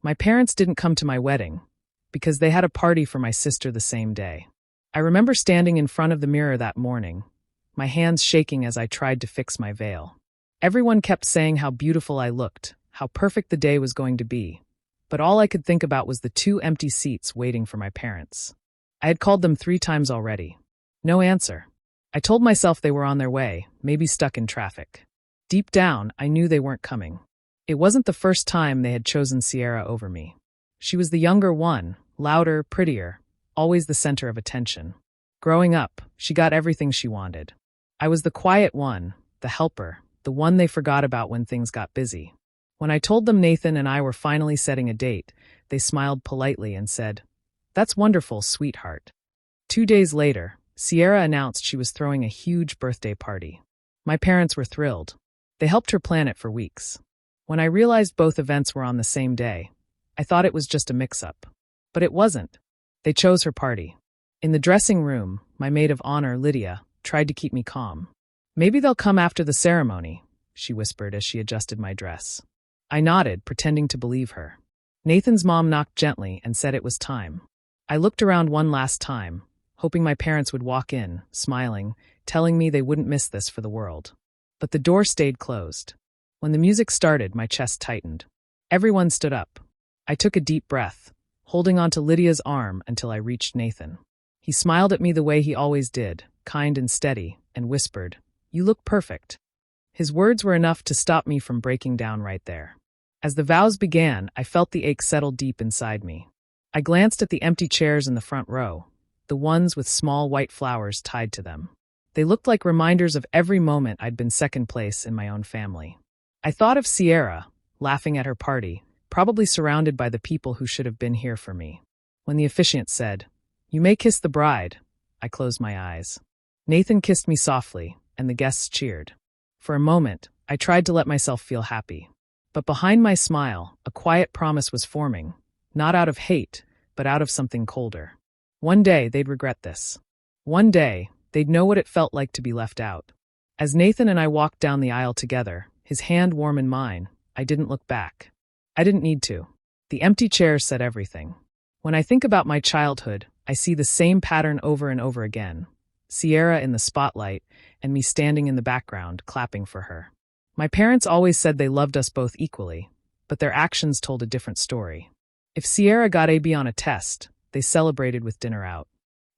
My parents didn't come to my wedding because they had a party for my sister the same day. I remember standing in front of the mirror that morning, my hands shaking as I tried to fix my veil. Everyone kept saying how beautiful I looked, how perfect the day was going to be, but all I could think about was the 2 empty seats waiting for my parents. I had called them 3 times already. No answer. I told myself they were on their way, maybe stuck in traffic. Deep down, I knew they weren't coming. It wasn't the first time they had chosen Sierra over me. She was the younger one, louder, prettier, always the center of attention. Growing up, she got everything she wanted. I was the quiet one, the helper, the one they forgot about when things got busy. When I told them Nathan and I were finally setting a date, they smiled politely and said, "That's wonderful, sweetheart." 2 days later, Sierra announced she was throwing a huge birthday party. My parents were thrilled. They helped her plan it for weeks. When I realized both events were on the same day, I thought it was just a mix-up. But it wasn't. They chose her party. In the dressing room, my maid of honor, Lydia, tried to keep me calm. "Maybe they'll come after the ceremony," she whispered as she adjusted my dress. I nodded, pretending to believe her. Nathan's mom knocked gently and said it was time. I looked around one last time, hoping my parents would walk in, smiling, telling me they wouldn't miss this for the world. But the door stayed closed. When the music started, my chest tightened. Everyone stood up. I took a deep breath, holding onto Lydia's arm until I reached Nathan. He smiled at me the way he always did, kind and steady, and whispered, "You look perfect." His words were enough to stop me from breaking down right there. As the vows began, I felt the ache settle deep inside me. I glanced at the empty chairs in the front row, the ones with small white flowers tied to them. They looked like reminders of every moment I'd been second place in my own family. I thought of Sierra, laughing at her party, probably surrounded by the people who should have been here for me. When the officiant said, "You may kiss the bride," I closed my eyes. Nathan kissed me softly, and the guests cheered. For a moment, I tried to let myself feel happy. But behind my smile, a quiet promise was forming, not out of hate, but out of something colder. One day, they'd regret this. One day, they'd know what it felt like to be left out. As Nathan and I walked down the aisle together, his hand warm in mine, I didn't look back. I didn't need to. The empty chairs said everything. When I think about my childhood, I see the same pattern over and over again. Sierra in the spotlight, and me standing in the background, clapping for her. My parents always said they loved us both equally, but their actions told a different story. If Sierra got a B on a test, they celebrated with dinner out.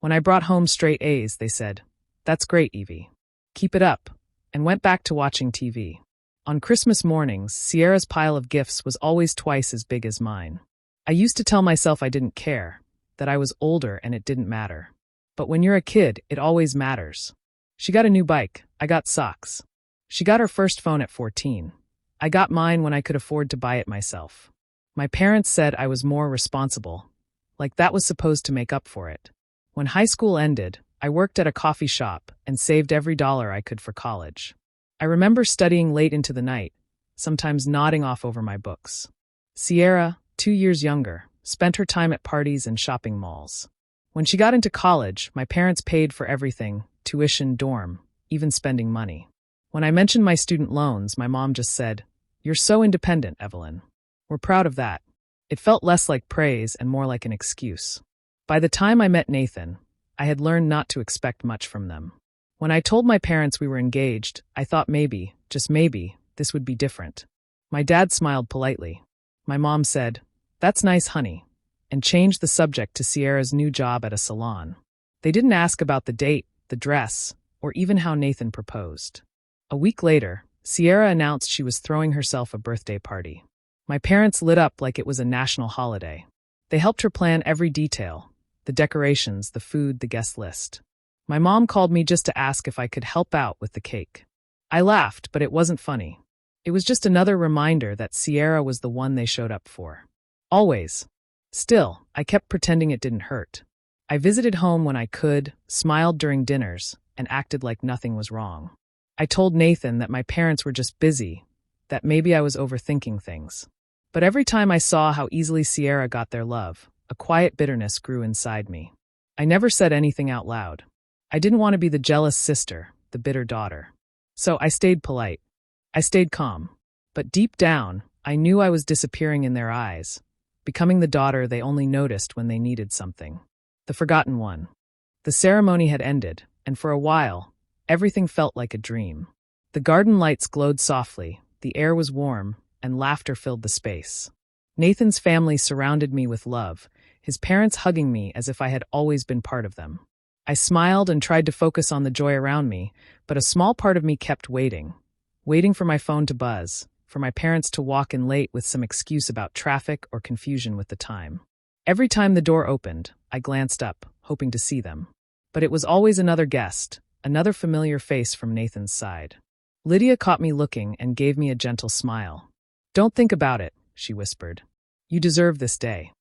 When I brought home straight A's, they said, "That's great, Evie. Keep it up," and went back to watching TV. On Christmas mornings, Sierra's pile of gifts was always twice as big as mine. I used to tell myself I didn't care, that I was older and it didn't matter. But when you're a kid, it always matters. She got a new bike, I got socks. She got her first phone at 14. I got mine when I could afford to buy it myself. My parents said I was more responsible, like that was supposed to make up for it. When high school ended, I worked at a coffee shop and saved every dollar I could for college. I remember studying late into the night, sometimes nodding off over my books. Sierra, 2 years younger, spent her time at parties and shopping malls. When she got into college, my parents paid for everything, tuition, dorm, even spending money. When I mentioned my student loans, my mom just said, "You're so independent, Evelyn. We're proud of that." It felt less like praise and more like an excuse. By the time I met Nathan, I had learned not to expect much from them. When I told my parents we were engaged, I thought maybe, just maybe, this would be different. My dad smiled politely. My mom said, "That's nice, honey," and changed the subject to Sierra's new job at a salon. They didn't ask about the date, the dress, or even how Nathan proposed. A week later, Sierra announced she was throwing herself a birthday party. My parents lit up like it was a national holiday. They helped her plan every detail, the decorations, the food, the guest list. My mom called me just to ask if I could help out with the cake. I laughed, but it wasn't funny. It was just another reminder that Sierra was the one they showed up for. Always. Still, I kept pretending it didn't hurt. I visited home when I could, smiled during dinners, and acted like nothing was wrong. I told Nathan that my parents were just busy, that maybe I was overthinking things. But every time I saw how easily Sierra got their love, a quiet bitterness grew inside me. I never said anything out loud. I didn't want to be the jealous sister, the bitter daughter. So I stayed polite. I stayed calm. But deep down, I knew I was disappearing in their eyes, becoming the daughter they only noticed when they needed something. The forgotten one. The ceremony had ended, and for a while, everything felt like a dream. The garden lights glowed softly, the air was warm, and laughter filled the space. Nathan's family surrounded me with love, his parents hugging me as if I had always been part of them. I smiled and tried to focus on the joy around me, but a small part of me kept waiting for my phone to buzz, for my parents to walk in late with some excuse about traffic or confusion with the time. Every time the door opened, I glanced up, hoping to see them. But it was always another guest, another familiar face from Nathan's side. Lydia caught me looking and gave me a gentle smile. "Don't think about it," she whispered. "You deserve this day."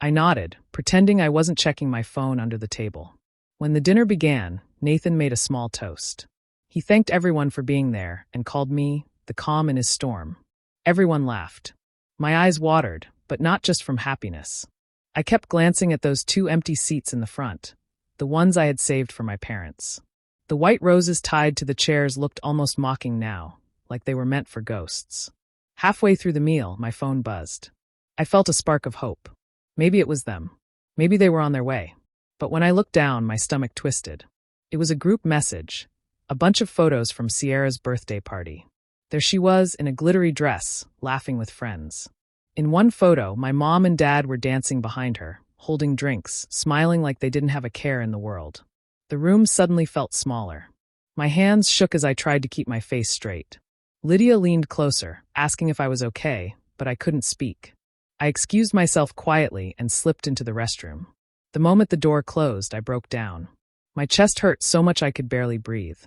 I nodded, pretending I wasn't checking my phone under the table. When the dinner began, Nathan made a small toast. He thanked everyone for being there and called me the calm in his storm. Everyone laughed. My eyes watered, but not just from happiness. I kept glancing at those 2 empty seats in the front, the ones I had saved for my parents. The white roses tied to the chairs looked almost mocking now, like they were meant for ghosts. Halfway through the meal, my phone buzzed. I felt a spark of hope. Maybe it was them. Maybe they were on their way. But when I looked down, my stomach twisted. It was a group message, a bunch of photos from Sierra's birthday party. There she was in a glittery dress, laughing with friends. In one photo, my mom and dad were dancing behind her, holding drinks, smiling like they didn't have a care in the world. The room suddenly felt smaller. My hands shook as I tried to keep my face straight. Lydia leaned closer, asking if I was okay, but I couldn't speak. I excused myself quietly and slipped into the restroom. The moment the door closed, I broke down. My chest hurt so much I could barely breathe.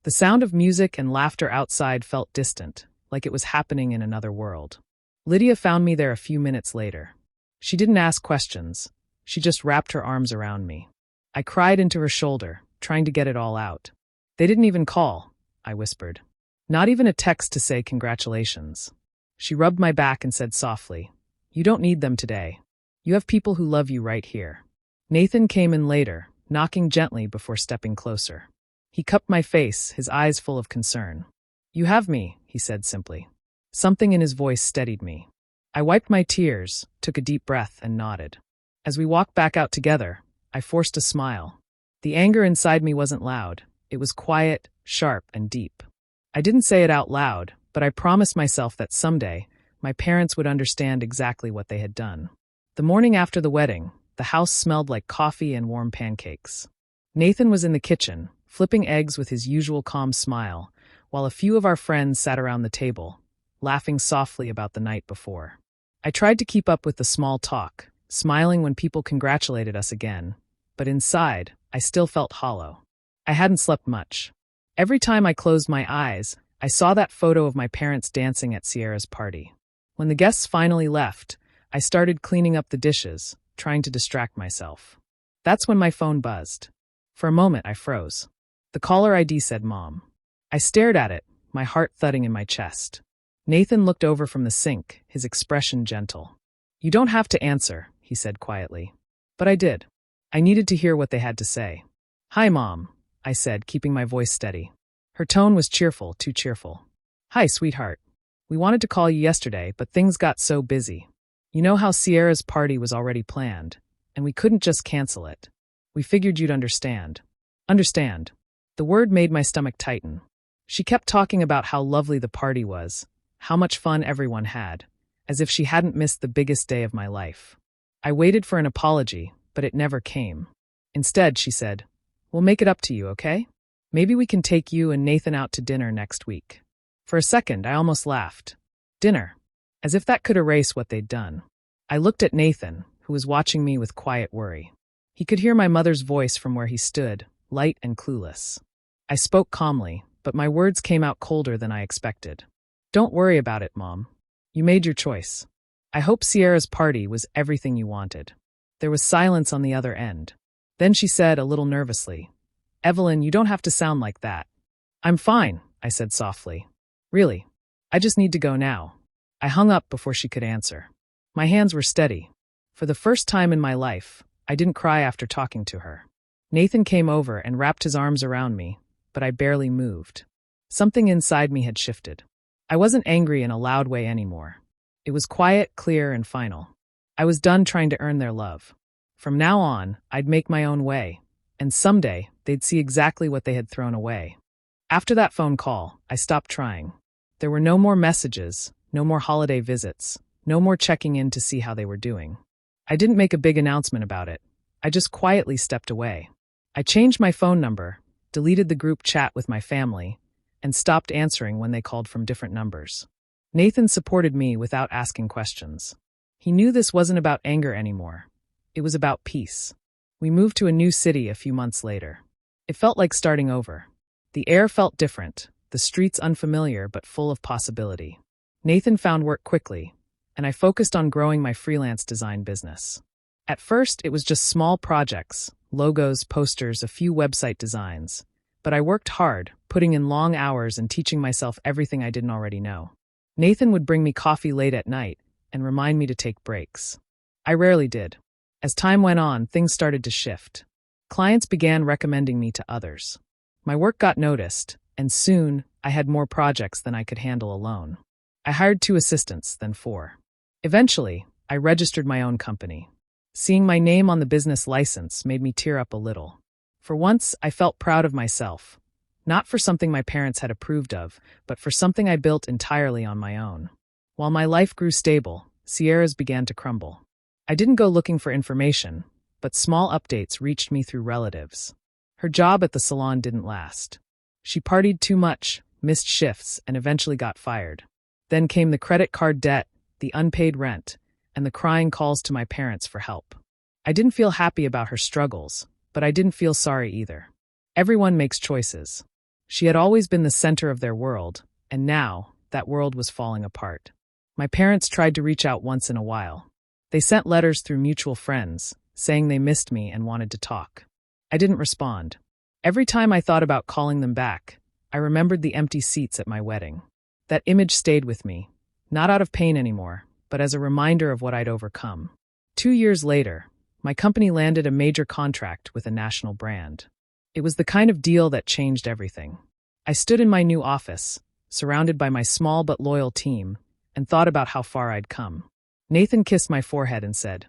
The sound of music and laughter outside felt distant, like it was happening in another world. Lydia found me there a few minutes later. She didn't ask questions. She just wrapped her arms around me. I cried into her shoulder, trying to get it all out. "They didn't even call," I whispered. "Not even a text to say congratulations." She rubbed my back and said softly, "You don't need them today. You have people who love you right here." Nathan came in later, knocking gently before stepping closer. He cupped my face, his eyes full of concern. "You have me," he said simply. Something in his voice steadied me. I wiped my tears, took a deep breath, and nodded. As we walked back out together, I forced a smile. The anger inside me wasn't loud. It was quiet, sharp, and deep. I didn't say it out loud, but I promised myself that someday, my parents would understand exactly what they had done. The morning after the wedding, the house smelled like coffee and warm pancakes. Nathan was in the kitchen, flipping eggs with his usual calm smile, while a few of our friends sat around the table, laughing softly about the night before. I tried to keep up with the small talk, smiling when people congratulated us again, but inside, I still felt hollow. I hadn't slept much. Every time I closed my eyes, I saw that photo of my parents dancing at Sierra's party. When the guests finally left, I started cleaning up the dishes, trying to distract myself. That's when my phone buzzed. For a moment, I froze. The caller ID said Mom. I stared at it, my heart thudding in my chest. Nathan looked over from the sink, his expression gentle. "You don't have to answer," he said quietly. But I did. I needed to hear what they had to say. "Hi, Mom," I said, keeping my voice steady. Her tone was cheerful, too cheerful. "Hi, sweetheart. We wanted to call you yesterday, but things got so busy. You know how Sierra's party was already planned, and we couldn't just cancel it. We figured you'd understand." Understand. The word made my stomach tighten. She kept talking about how lovely the party was, how much fun everyone had, as if she hadn't missed the biggest day of my life. I waited for an apology, but it never came. Instead, she said, "We'll make it up to you, okay? Maybe we can take you and Nathan out to dinner next week." For a second, I almost laughed. Dinner. As if that could erase what they'd done. I looked at Nathan, who was watching me with quiet worry. He could hear my mother's voice from where he stood, light and clueless. I spoke calmly, but my words came out colder than I expected. "Don't worry about it, Mom. You made your choice. I hope Sierra's party was everything you wanted." There was silence on the other end. Then she said, a little nervously, "Evelyn, you don't have to sound like that." "I'm fine," I said softly. "Really. I just need to go now." I hung up before she could answer. My hands were steady. For the first time in my life, I didn't cry after talking to her. Nathan came over and wrapped his arms around me, but I barely moved. Something inside me had shifted. I wasn't angry in a loud way anymore. It was quiet, clear, and final. I was done trying to earn their love. From now on, I'd make my own way, and someday they'd see exactly what they had thrown away. After that phone call, I stopped trying. There were no more messages, no more holiday visits, no more checking in to see how they were doing. I didn't make a big announcement about it. I just quietly stepped away. I changed my phone number, deleted the group chat with my family, and stopped answering when they called from different numbers. Nathan supported me without asking questions. He knew this wasn't about anger anymore. It was about peace. We moved to a new city a few months later. It felt like starting over. The air felt different, the streets unfamiliar but full of possibility. Nathan found work quickly, and I focused on growing my freelance design business. At first, it was just small projects, logos, posters, a few website designs. But I worked hard, putting in long hours and teaching myself everything I didn't already know. Nathan would bring me coffee late at night and remind me to take breaks. I rarely did. As time went on, things started to shift. Clients began recommending me to others. My work got noticed, and soon I had more projects than I could handle alone. I hired 2 assistants, then 4. Eventually, I registered my own company. Seeing my name on the business license made me tear up a little. For once, I felt proud of myself. Not for something my parents had approved of, but for something I built entirely on my own. While my life grew stable, Sierra's began to crumble. I didn't go looking for information, but small updates reached me through relatives. Her job at the salon didn't last. She partied too much, missed shifts, and eventually got fired. Then came the credit card debt, the unpaid rent, and the crying calls to my parents for help. I didn't feel happy about her struggles, but I didn't feel sorry either. Everyone makes choices. She had always been the center of their world, and now that world was falling apart. My parents tried to reach out once in a while. They sent letters through mutual friends, saying they missed me and wanted to talk. I didn't respond. Every time I thought about calling them back, I remembered the empty seats at my wedding. That image stayed with me, not out of pain anymore, but as a reminder of what I'd overcome. 2 years later, my company landed a major contract with a national brand. It was the kind of deal that changed everything. I stood in my new office, surrounded by my small but loyal team, and thought about how far I'd come. Nathan kissed my forehead and said,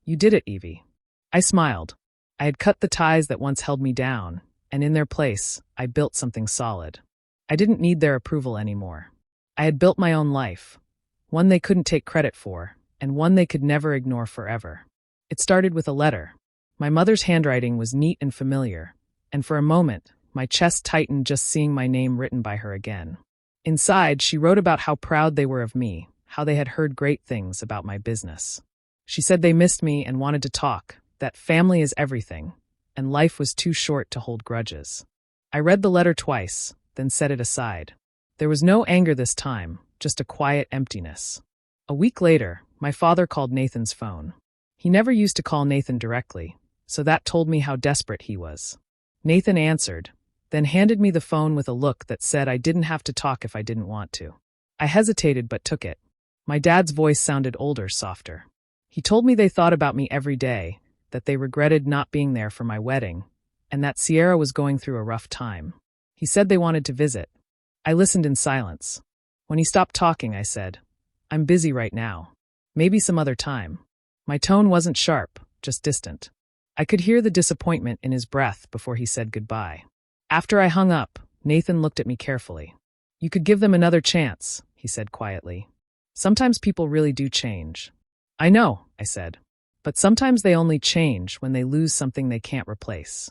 "You did it, Evie." I smiled. I had cut the ties that once held me down, and in their place, I built something solid. I didn't need their approval anymore. I had built my own life, one they couldn't take credit for, and one they could never ignore forever. It started with a letter. My mother's handwriting was neat and familiar, and for a moment, my chest tightened just seeing my name written by her again. Inside, she wrote about how proud they were of me, how they had heard great things about my business. She said they missed me and wanted to talk, that family is everything, and life was too short to hold grudges. I read the letter twice, then set it aside. There was no anger this time, just a quiet emptiness. A week later, my father called Nathan's phone. He never used to call Nathan directly, so that told me how desperate he was. Nathan answered, then handed me the phone with a look that said I didn't have to talk if I didn't want to. I hesitated but took it. My dad's voice sounded older, softer. He told me they thought about me every day, that they regretted not being there for my wedding, and that Sierra was going through a rough time. He said they wanted to visit. I listened in silence. When he stopped talking, I said, "I'm busy right now. Maybe some other time." My tone wasn't sharp, just distant. I could hear the disappointment in his breath before he said goodbye. After I hung up, Nathan looked at me carefully. "You could give them another chance," he said quietly. "Sometimes people really do change." "I know," I said. "But sometimes they only change when they lose something they can't replace."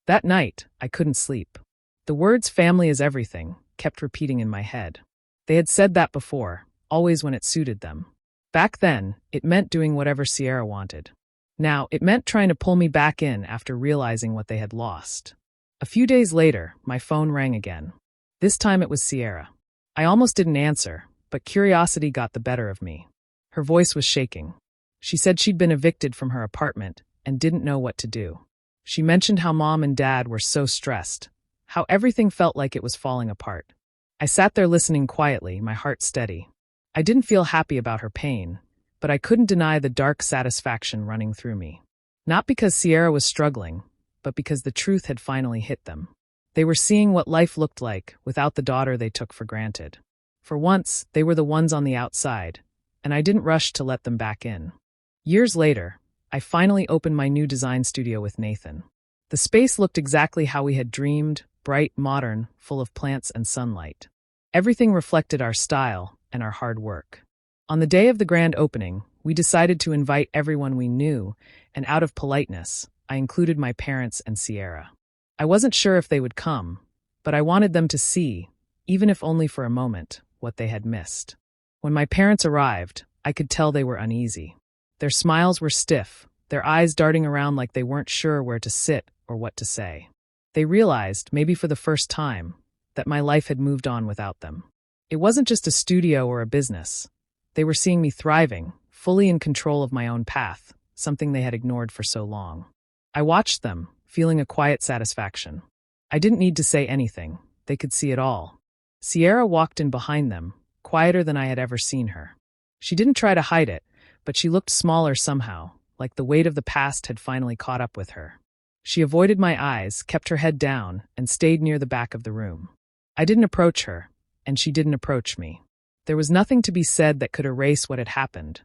That night, I couldn't sleep. The words "family is everything" kept repeating in my head. They had said that before, always when it suited them. Back then, it meant doing whatever Sierra wanted. Now, it meant trying to pull me back in after realizing what they had lost. A few days later, my phone rang again. This time it was Sierra. I almost didn't answer, but curiosity got the better of me. Her voice was shaking. She said she'd been evicted from her apartment and didn't know what to do. She mentioned how Mom and Dad were so stressed, how everything felt like it was falling apart. I sat there listening quietly, my heart steady. I didn't feel happy about her pain, but I couldn't deny the dark satisfaction running through me. Not because Sierra was struggling, but because the truth had finally hit them. They were seeing what life looked like without the daughter they took for granted. For once, they were the ones on the outside, and I didn't rush to let them back in. Years later, I finally opened my new design studio with Nathan. The space looked exactly how we had dreamed, bright, modern, full of plants and sunlight. Everything reflected our style and our hard work. On the day of the grand opening, we decided to invite everyone we knew, and out of politeness, I included my parents and Sierra. I wasn't sure if they would come, but I wanted them to see, even if only for a moment, what they had missed. When my parents arrived, I could tell they were uneasy. Their smiles were stiff, their eyes darting around like they weren't sure where to sit or what to say. They realized, maybe for the first time, that my life had moved on without them. It wasn't just a studio or a business. They were seeing me thriving, fully in control of my own path, something they had ignored for so long. I watched them, feeling a quiet satisfaction. I didn't need to say anything. They could see it all. Sierra walked in behind them, quieter than I had ever seen her. She didn't try to hide it, but she looked smaller somehow, like the weight of the past had finally caught up with her. She avoided my eyes, kept her head down, and stayed near the back of the room. I didn't approach her, and she didn't approach me. There was nothing to be said that could erase what had happened,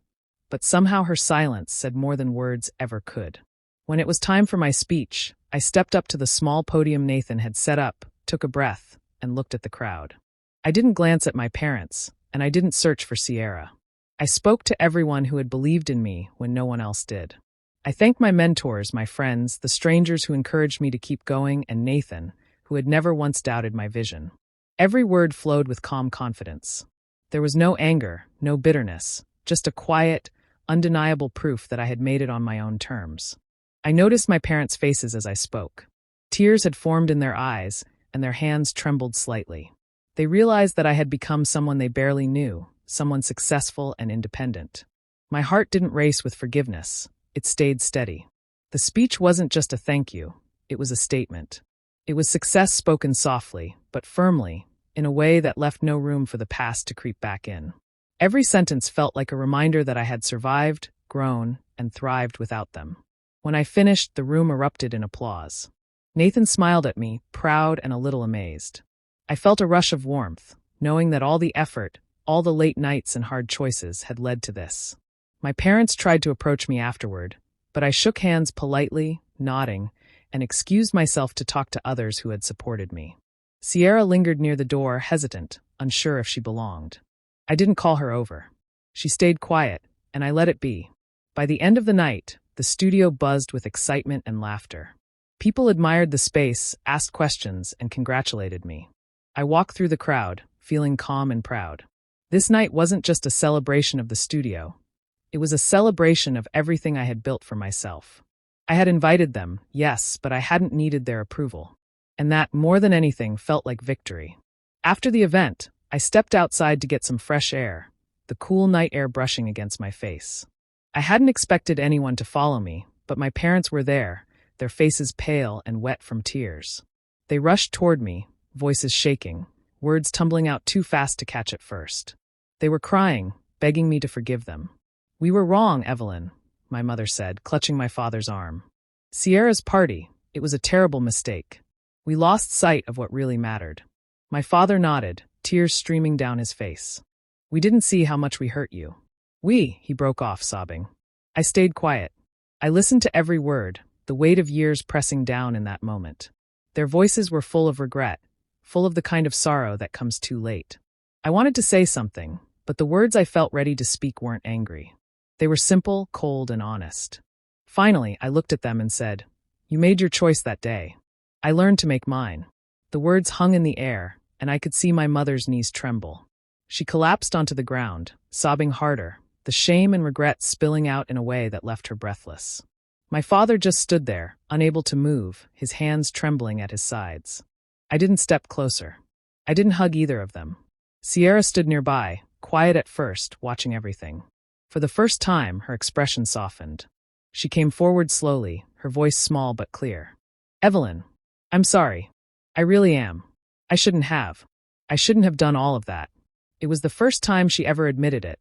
but somehow her silence said more than words ever could. When it was time for my speech, I stepped up to the small podium Nathan had set up, took a breath, and looked at the crowd. I didn't glance at my parents, and I didn't search for Sierra. I spoke to everyone who had believed in me when no one else did. I thanked my mentors, my friends, the strangers who encouraged me to keep going, and Nathan, who had never once doubted my vision. Every word flowed with calm confidence. There was no anger, no bitterness, just a quiet, undeniable proof that I had made it on my own terms. I noticed my parents' faces as I spoke. Tears had formed in their eyes, and their hands trembled slightly. They realized that I had become someone they barely knew, someone successful and independent. My heart didn't race with forgiveness. It stayed steady. The speech wasn't just a thank you. It was a statement. It was success spoken softly, but firmly, in a way that left no room for the past to creep back in. Every sentence felt like a reminder that I had survived, grown, and thrived without them. When I finished, the room erupted in applause. Nathan smiled at me, proud and a little amazed. I felt a rush of warmth, knowing that all the effort, all the late nights and hard choices had led to this. My parents tried to approach me afterward, but I shook hands politely, nodding, and excused myself to talk to others who had supported me. Sierra lingered near the door, hesitant, unsure if she belonged. I didn't call her over. She stayed quiet, and I let it be. By the end of the night, the studio buzzed with excitement and laughter. People admired the space, asked questions, and congratulated me. I walked through the crowd, feeling calm and proud. This night wasn't just a celebration of the studio. It was a celebration of everything I had built for myself. I had invited them, yes, but I hadn't needed their approval. And that, more than anything, felt like victory. After the event, I stepped outside to get some fresh air, the cool night air brushing against my face. I hadn't expected anyone to follow me, but my parents were there, their faces pale and wet from tears. They rushed toward me, voices shaking, words tumbling out too fast to catch at first. They were crying, begging me to forgive them. "We were wrong, Evelyn," my mother said, clutching my father's arm. "Sierra's party, it was a terrible mistake. We lost sight of what really mattered." My father nodded, tears streaming down his face. "We didn't see how much we hurt you." He broke off, sobbing. I stayed quiet. I listened to every word, the weight of years pressing down in that moment. Their voices were full of regret, full of the kind of sorrow that comes too late. I wanted to say something, but the words I felt ready to speak weren't angry. They were simple, cold, and honest. Finally, I looked at them and said, "You made your choice that day. I learned to make mine." The words hung in the air, and I could see my mother's knees tremble. She collapsed onto the ground, sobbing harder, the shame and regret spilling out in a way that left her breathless. My father just stood there, unable to move, his hands trembling at his sides. I didn't step closer. I didn't hug either of them. Sierra stood nearby, quiet at first, watching everything. For the first time, her expression softened. She came forward slowly, her voice small but clear. "Evelyn, I'm sorry. I really am. I shouldn't have. I shouldn't have done all of that." It was the first time she ever admitted it,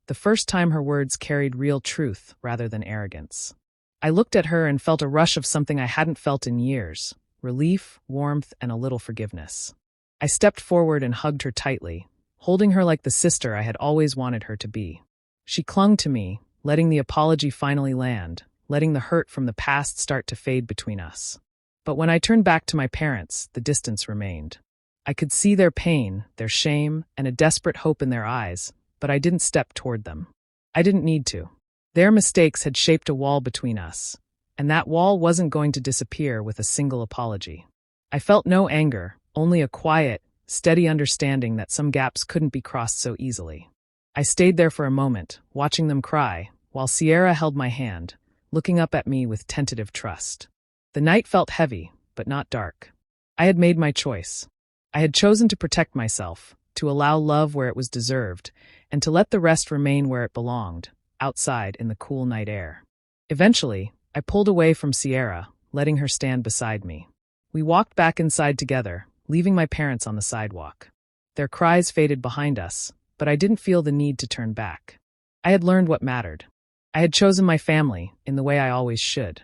the first time her words carried real truth rather than arrogance. I looked at her and felt a rush of something I hadn't felt in years, relief, warmth, and a little forgiveness. I stepped forward and hugged her tightly, holding her like the sister I had always wanted her to be. She clung to me, letting the apology finally land, letting the hurt from the past start to fade between us. But when I turned back to my parents, the distance remained. I could see their pain, their shame, and a desperate hope in their eyes, but I didn't step toward them. I didn't need to. Their mistakes had shaped a wall between us, and that wall wasn't going to disappear with a single apology. I felt no anger, only a quiet, steady understanding that some gaps couldn't be crossed so easily. I stayed there for a moment, watching them cry, while Sierra held my hand, looking up at me with tentative trust. The night felt heavy, but not dark. I had made my choice. I had chosen to protect myself, to allow love where it was deserved, and to let the rest remain where it belonged, outside in the cool night air. Eventually, I pulled away from Sierra, letting her stand beside me. We walked back inside together, leaving my parents on the sidewalk. Their cries faded behind us, but I didn't feel the need to turn back. I had learned what mattered. I had chosen my family in the way I always should.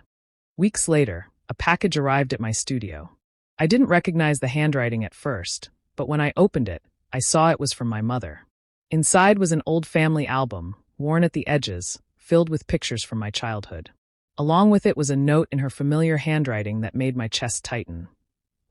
Weeks later, a package arrived at my studio. I didn't recognize the handwriting at first, but when I opened it, I saw it was from my mother. Inside was an old family album, worn at the edges, filled with pictures from my childhood. Along with it was a note in her familiar handwriting that made my chest tighten.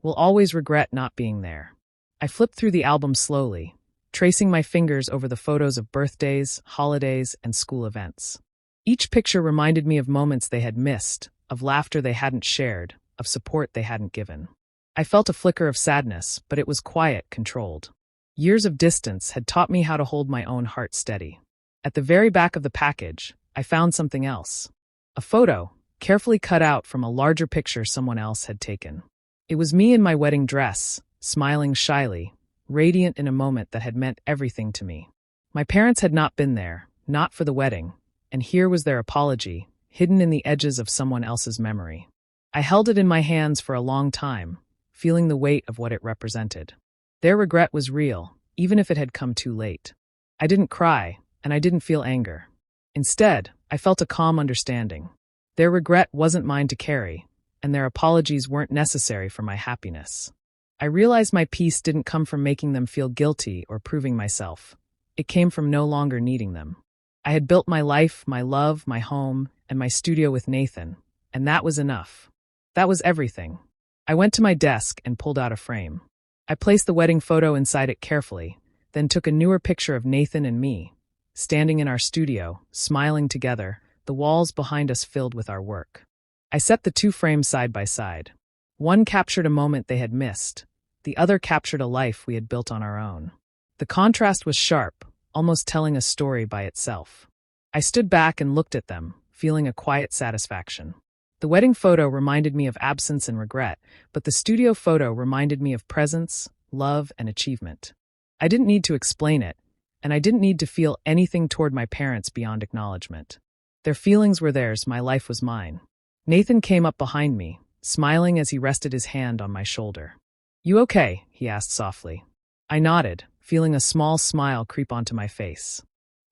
"Will always regret not being there." I flipped through the album slowly, tracing my fingers over the photos of birthdays, holidays, and school events. Each picture reminded me of moments they had missed, of laughter they hadn't shared, of support they hadn't given. I felt a flicker of sadness, but it was quiet, controlled. Years of distance had taught me how to hold my own heart steady. At the very back of the package, I found something else. A photo, carefully cut out from a larger picture someone else had taken. It was me in my wedding dress, smiling shyly, radiant in a moment that had meant everything to me. My parents had not been there, not for the wedding, and here was their apology, hidden in the edges of someone else's memory. I held it in my hands for a long time, feeling the weight of what it represented. Their regret was real, even if it had come too late. I didn't cry, and I didn't feel anger. Instead, I felt a calm understanding. Their regret wasn't mine to carry, and their apologies weren't necessary for my happiness. I realized my peace didn't come from making them feel guilty or proving myself. It came from no longer needing them. I had built my life, my love, my home, and my studio with Nathan, and that was enough. That was everything. I went to my desk and pulled out a frame. I placed the wedding photo inside it carefully, then took a newer picture of Nathan and me, standing in our studio, smiling together, the walls behind us filled with our work. I set the two frames side by side. One captured a moment they had missed. The other captured a life we had built on our own. The contrast was sharp, almost telling a story by itself. I stood back and looked at them, feeling a quiet satisfaction. The wedding photo reminded me of absence and regret, but the studio photo reminded me of presence, love, and achievement. I didn't need to explain it, and I didn't need to feel anything toward my parents beyond acknowledgement. Their feelings were theirs, my life was mine. Nathan came up behind me, smiling as he rested his hand on my shoulder. "You okay?" he asked softly. I nodded, feeling a small smile creep onto my face.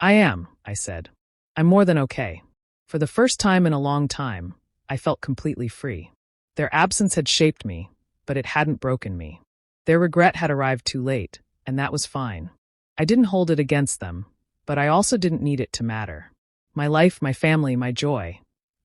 "I am," I said. "I'm more than okay." For the first time in a long time, I felt completely free. Their absence had shaped me, but it hadn't broken me. Their regret had arrived too late, and that was fine. I didn't hold it against them, but I also didn't need it to matter. My life, my family, my joy.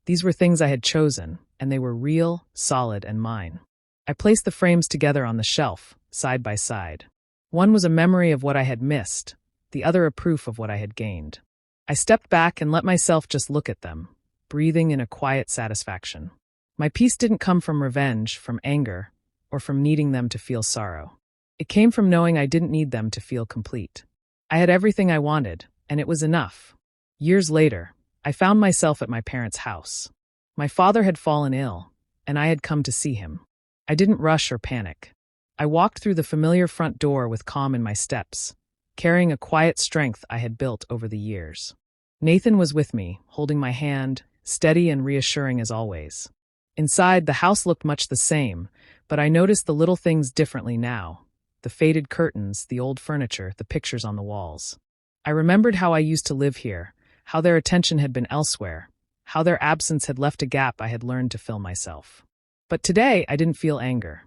These were things I had chosen, and they were real, solid, and mine. I placed the frames together on the shelf, side by side. One was a memory of what I had missed, the other a proof of what I had gained. I stepped back and let myself just look at them, breathing in a quiet satisfaction. My peace didn't come from revenge, from anger, or from needing them to feel sorrow. It came from knowing I didn't need them to feel complete. I had everything I wanted, and it was enough. Years later, I found myself at my parents' house. My father had fallen ill, and I had come to see him. I didn't rush or panic. I walked through the familiar front door with calm in my steps, carrying a quiet strength I had built over the years. Nathan was with me, holding my hand, steady and reassuring as always. Inside, the house looked much the same, but I noticed the little things differently now. The faded curtains, the old furniture, the pictures on the walls. I remembered how I used to live here, how their attention had been elsewhere, how their absence had left a gap I had learned to fill myself. But today, I didn't feel anger.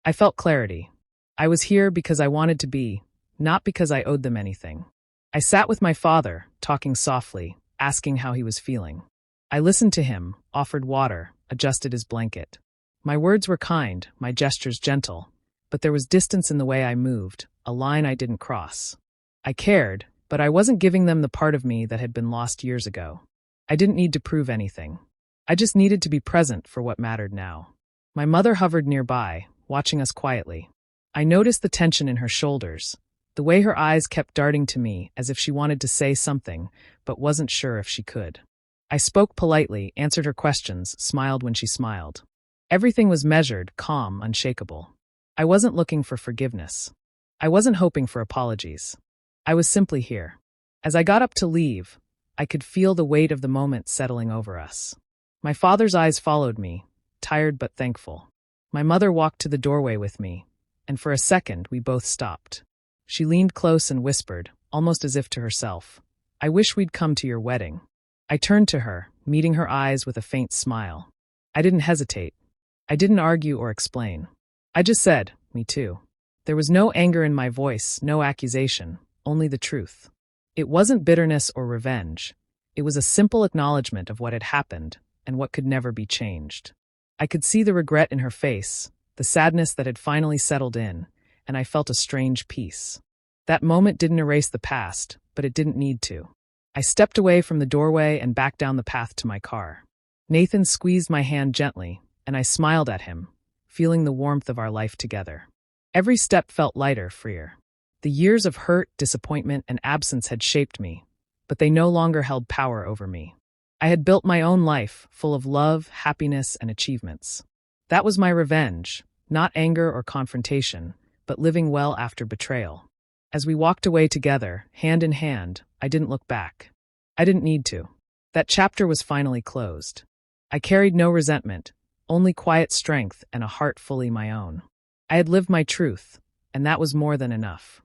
I felt clarity. I was here because I wanted to be, not because I owed them anything. I sat with my father, talking softly, asking how he was feeling. I listened to him, offered water, adjusted his blanket. My words were kind, my gestures gentle, but there was distance in the way I moved, a line I didn't cross. I cared, but I wasn't giving them the part of me that had been lost years ago. I didn't need to prove anything. I just needed to be present for what mattered now. My mother hovered nearby, watching us quietly. I noticed the tension in her shoulders, the way her eyes kept darting to me as if she wanted to say something, but wasn't sure if she could. I spoke politely, answered her questions, smiled when she smiled. Everything was measured, calm, unshakable. I wasn't looking for forgiveness. I wasn't hoping for apologies. I was simply here. As I got up to leave, I could feel the weight of the moment settling over us. My father's eyes followed me, tired but thankful. My mother walked to the doorway with me, and for a second we both stopped. She leaned close and whispered, almost as if to herself, "I wish we'd come to your wedding." I turned to her, meeting her eyes with a faint smile. I didn't hesitate. I didn't argue or explain. I just said, "Me too." There was no anger in my voice, no accusation, only the truth. It wasn't bitterness or revenge. It was a simple acknowledgement of what had happened and what could never be changed. I could see the regret in her face, the sadness that had finally settled in, and I felt a strange peace. That moment didn't erase the past, but it didn't need to. I stepped away from the doorway and back down the path to my car. Nathan squeezed my hand gently, and I smiled at him, feeling the warmth of our life together. Every step felt lighter, freer. The years of hurt, disappointment, and absence had shaped me, but they no longer held power over me. I had built my own life, full of love, happiness, and achievements. That was my revenge, not anger or confrontation, but living well after betrayal. As we walked away together, hand in hand, I didn't look back. I didn't need to. That chapter was finally closed. I carried no resentment, only quiet strength and a heart fully my own. I had lived my truth, and that was more than enough.